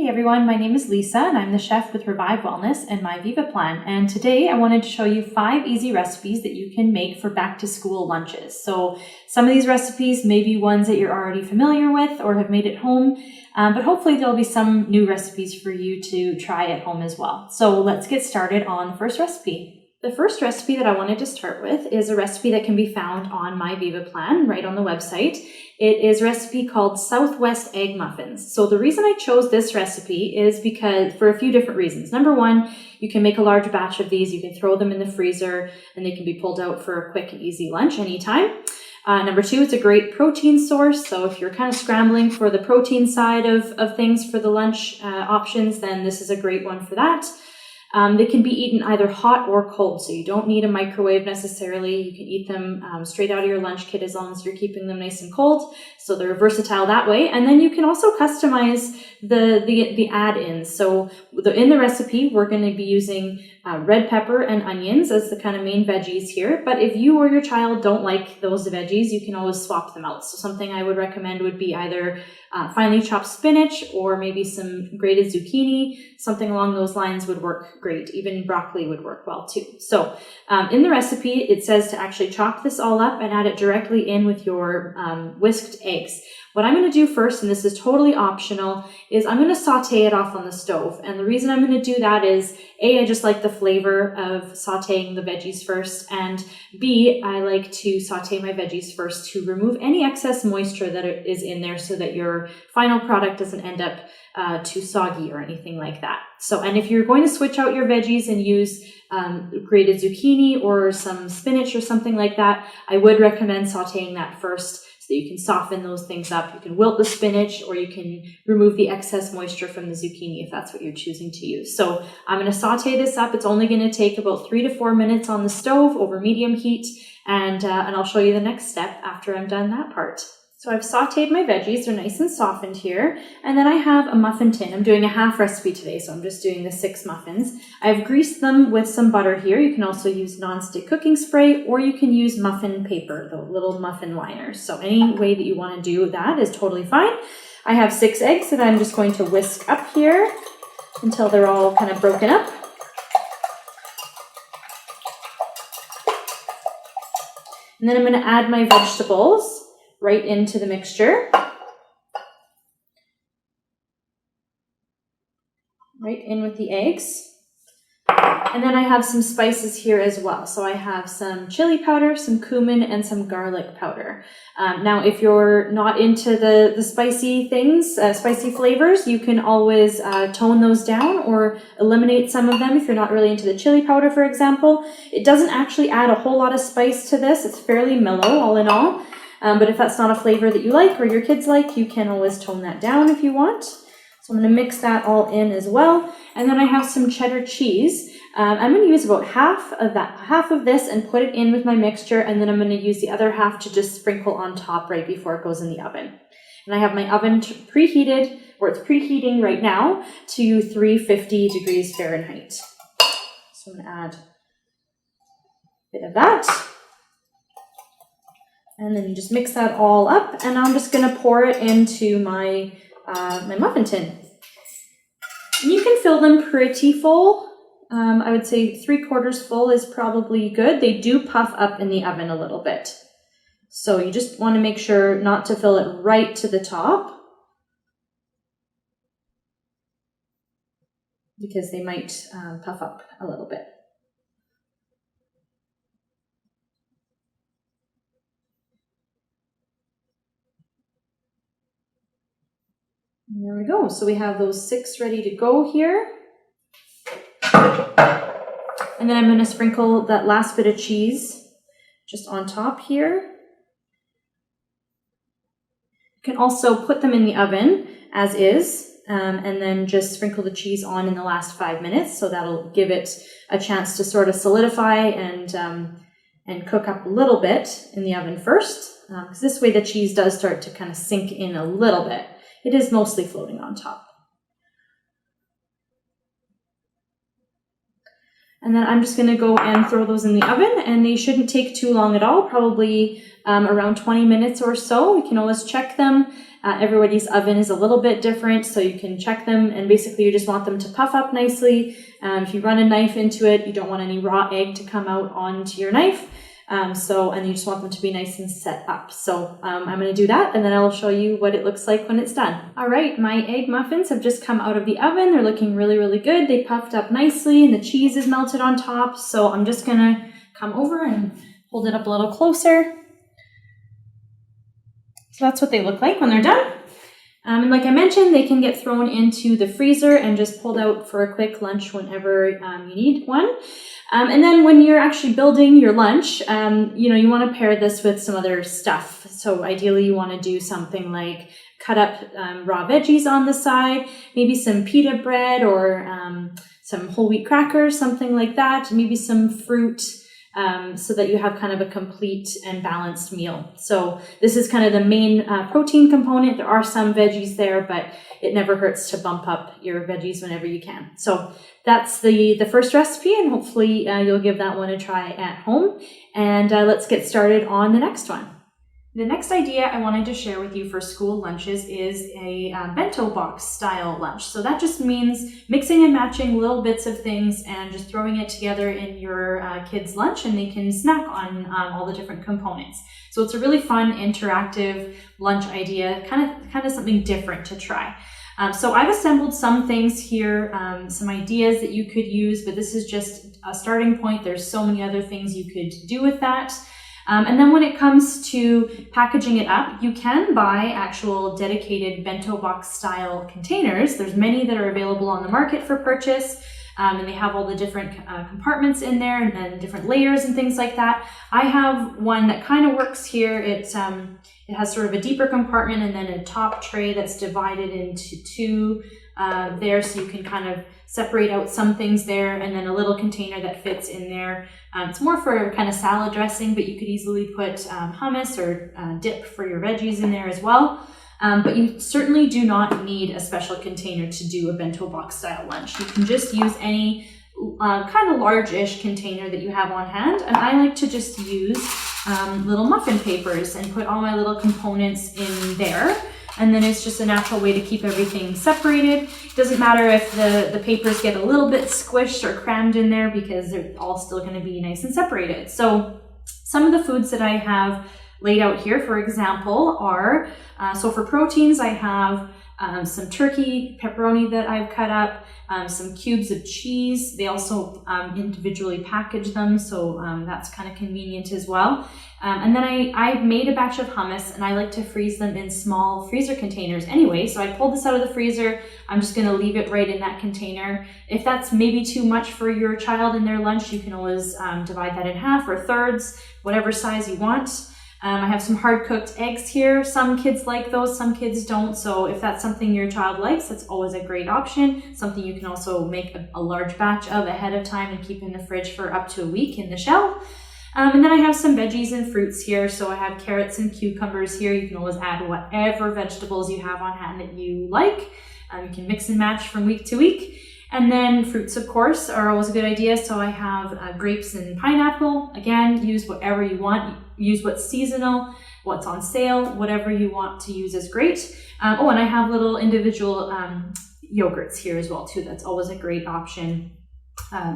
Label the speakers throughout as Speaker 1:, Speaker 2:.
Speaker 1: Hey everyone, my name is Lisa and I'm the chef with Revive Wellness and My Viva Plan. And today I wanted to show you 5 easy recipes that you can make for back to school lunches. So some of these recipes may be ones that you're already familiar with or have made at home, but hopefully there'll be some new recipes for you to try at home as well. So let's get started on the first recipe. The first recipe that I wanted to start with is a recipe that can be found on My Viva Plan right on the website. It is a recipe called Southwest Egg Muffins. So the reason I chose this recipe is because for a few different reasons. Number one, you can make a large batch of these. You can throw them in the freezer and they can be pulled out for a quick and easy lunch anytime. Number two, it's a great protein source. So if you're kind of scrambling for the protein side of things for the lunch options, then this is a great one for that. They can be eaten either hot or cold, so you don't need a microwave necessarily. You can eat them straight out of your lunch kit as long as you're keeping them nice and cold. So they're versatile that way. And then you can also customize the add-ins. So in the recipe, we're going to be using red pepper and onions as the kind of main veggies here. But if you or your child don't like those veggies, you can always swap them out. So something I would recommend would be either finely chopped spinach or maybe some grated zucchini. Something along those lines would work great. Even broccoli would work well too. So in the recipe, it says to actually chop this all up and add it directly in with your whisked eggs. What I'm going to do first, and this is totally optional, is I'm going to saute it off on the stove. And the reason I'm going to do that is, A, I just like the flavor of sauteing the veggies first, and B, I like to saute my veggies first to remove any excess moisture that is in there so that your final product doesn't end up too soggy or anything like that. So, and if you're going to switch out your veggies and use grated zucchini or some spinach or something like that, I would recommend sauteing that first, so you can soften those things up. You can wilt the spinach or you can remove the excess moisture from the zucchini if that's what you're choosing to use. So I'm going to saute this up. It's only going to take about 3 to 4 minutes on the stove over medium heat, and I'll show you the next step after I'm done that part. So I've sauteed my veggies, they're nice and softened here. And then I have a muffin tin. I'm doing a half recipe today, so I'm just doing the 6 muffins. I've greased them with some butter here. You can also use nonstick cooking spray, or you can use muffin paper, the little muffin liners. So any way that you want to do that is totally fine. I have 6 eggs that I'm just going to whisk up here until they're all kind of broken up. And then I'm going to add my vegetables right into the mixture. Right in with the eggs. And then I have some spices here as well. So I have some chili powder, some cumin, and some garlic powder. Now, if you're not into the spicy things, spicy flavors, you can always tone those down or eliminate some of them if you're not really into the chili powder, for example. It doesn't actually add a whole lot of spice to this. It's fairly mellow all in all. But if that's not a flavor that you like or your kids like, you can always tone that down if you want. So I'm going to mix that all in as well. And then I have some cheddar cheese. I'm going to use about half of this and put it in with my mixture. And then I'm going to use the other half to just sprinkle on top right before it goes in the oven. And I have my oven preheated, or it's preheating right now, to 350 degrees Fahrenheit. So I'm going to add a bit of that. And then you just mix that all up, and I'm just going to pour it into my my muffin tin. And you can fill them pretty full. I would say 3/4 full is probably good. They do puff up in the oven a little bit. So you just want to make sure not to fill it right to the top, because they might puff up a little bit. And there we go. So we have those 6 ready to go here. And then I'm going to sprinkle that last bit of cheese just on top here. You can also put them in the oven as is, and then just sprinkle the cheese on in the last 5 minutes. So that'll give it a chance to sort of solidify and cook up a little bit in the oven first. Because this way the cheese does start to kind of sink in a little bit. It is mostly floating on top. And then I'm just going to go and throw those in the oven, and they shouldn't take too long at all, probably around 20 minutes or so. You can always check them. Everybody's oven is a little bit different, so you can check them, and basically you just want them to puff up nicely. If you run a knife into it, you don't want any raw egg to come out onto your knife. And you just want them to be nice and set up. So I'm going to do that, and then I'll show you what it looks like when it's done. All right, my egg muffins have just come out of the oven. They're looking really, really good. They puffed up nicely, and the cheese is melted on top. So I'm just going to come over and hold it up a little closer. So that's what they look like when they're done. And like I mentioned, they can get thrown into the freezer and just pulled out for a quick lunch whenever you need one. And then when you're actually building your lunch, you want to pair this with some other stuff. So ideally you want to do something like cut up raw veggies on the side, maybe some pita bread or some whole wheat crackers, something like that, maybe some fruit. So that you have kind of a complete and balanced meal. So this is kind of the main protein component. There are some veggies there, but it never hurts to bump up your veggies whenever you can. So that's the first recipe, and hopefully you'll give that one a try at home. And let's get started on the next one. The next idea I wanted to share with you for school lunches is a bento box style lunch. So that just means mixing and matching little bits of things and just throwing it together in your kids' lunch, and they can snack on all the different components. So it's a really fun, interactive lunch idea, kind of something different to try. So I've assembled some things here, some ideas that you could use, but this is just a starting point. There's so many other things you could do with that. And then when it comes to packaging it up, you can buy actual dedicated bento box style containers. There's many that are available on the market for purchase, and they have all the different compartments in there and different layers and things like that. I have one that kind of works here. It has sort of a deeper compartment and then a top tray that's divided into two there, so you can kind of separate out some things there, and then a little container that fits in there. It's more for kind of salad dressing, but you could easily put hummus or dip for your veggies in there as well. But you certainly do not need a special container to do a bento box style lunch. You can just use any kind of large-ish container that you have on hand, and I like to just use little muffin papers and put all my little components in there. And then it's just a natural way to keep everything separated. It doesn't matter if the papers get a little bit squished or crammed in there, because they're all still going to be nice and separated. So some of the foods that I have laid out here, for example, are, so for proteins, I have some turkey pepperoni that I've cut up, some cubes of cheese. They also individually package them, so that's kind of convenient as well. And then I've made a batch of hummus, and I like to freeze them in small freezer containers anyway. So I pulled this out of the freezer. I'm just going to leave it right in that container. If that's maybe too much for your child in their lunch, you can always divide that in half or thirds, whatever size you want. I have some hard-cooked eggs here. Some kids like those, some kids don't. So if that's something your child likes, that's always a great option. Something you can also make a large batch of ahead of time and keep in the fridge for up to a week in the shell. And then I have some veggies and fruits here. So I have carrots and cucumbers here. You can always add whatever vegetables you have on hand that you like. You can mix and match from week to week. And then fruits, of course, are always a good idea. So I have grapes and pineapple. Again, use whatever you want. Use what's seasonal, what's on sale, whatever you want to use is great. And I have little individual yogurts here as well too. That's always a great option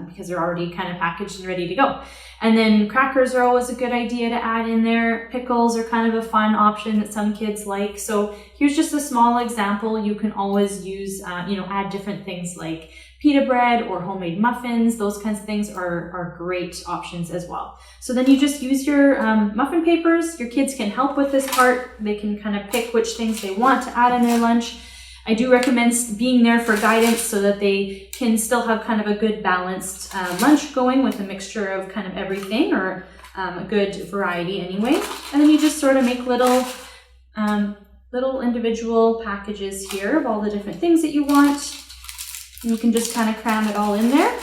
Speaker 1: because they're already kind of packaged and ready to go. And then crackers are always a good idea to add in there. Pickles are kind of a fun option that some kids like. So here's just a small example. You can always use, add different things like pita bread or homemade muffins. Those kinds of things are great options as well. So then you just use your muffin papers. Your kids can help with this part. They can kind of pick which things they want to add in their lunch. I do recommend being there for guidance so that they can still have kind of a good balanced lunch going with a mixture of kind of everything, or a good variety anyway. And then you just sort of make little individual packages here of all the different things that you want. And you can just kind of cram it all in there.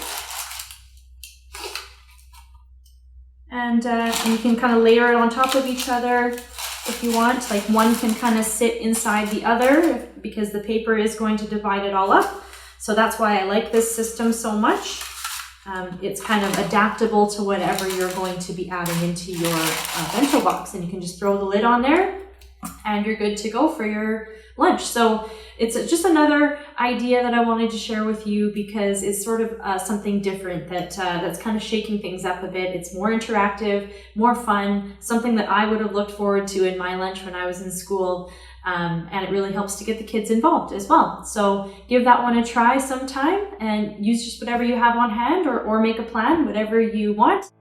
Speaker 1: And you can kind of layer it on top of each other if you want. Like one can kind of sit inside the other because the paper is going to divide it all up. So that's why I like this system so much. It's kind of adaptable to whatever you're going to be adding into your bento box, and you can just throw the lid on there and you're good to go for your lunch. So it's just another idea that I wanted to share with you because it's sort of something different that's kind of shaking things up a bit. It's more interactive, more fun, something that I would have looked forward to in my lunch when I was in school. And it really helps to get the kids involved as well. So give that one a try sometime and use just whatever you have on hand, or make a plan, whatever you want.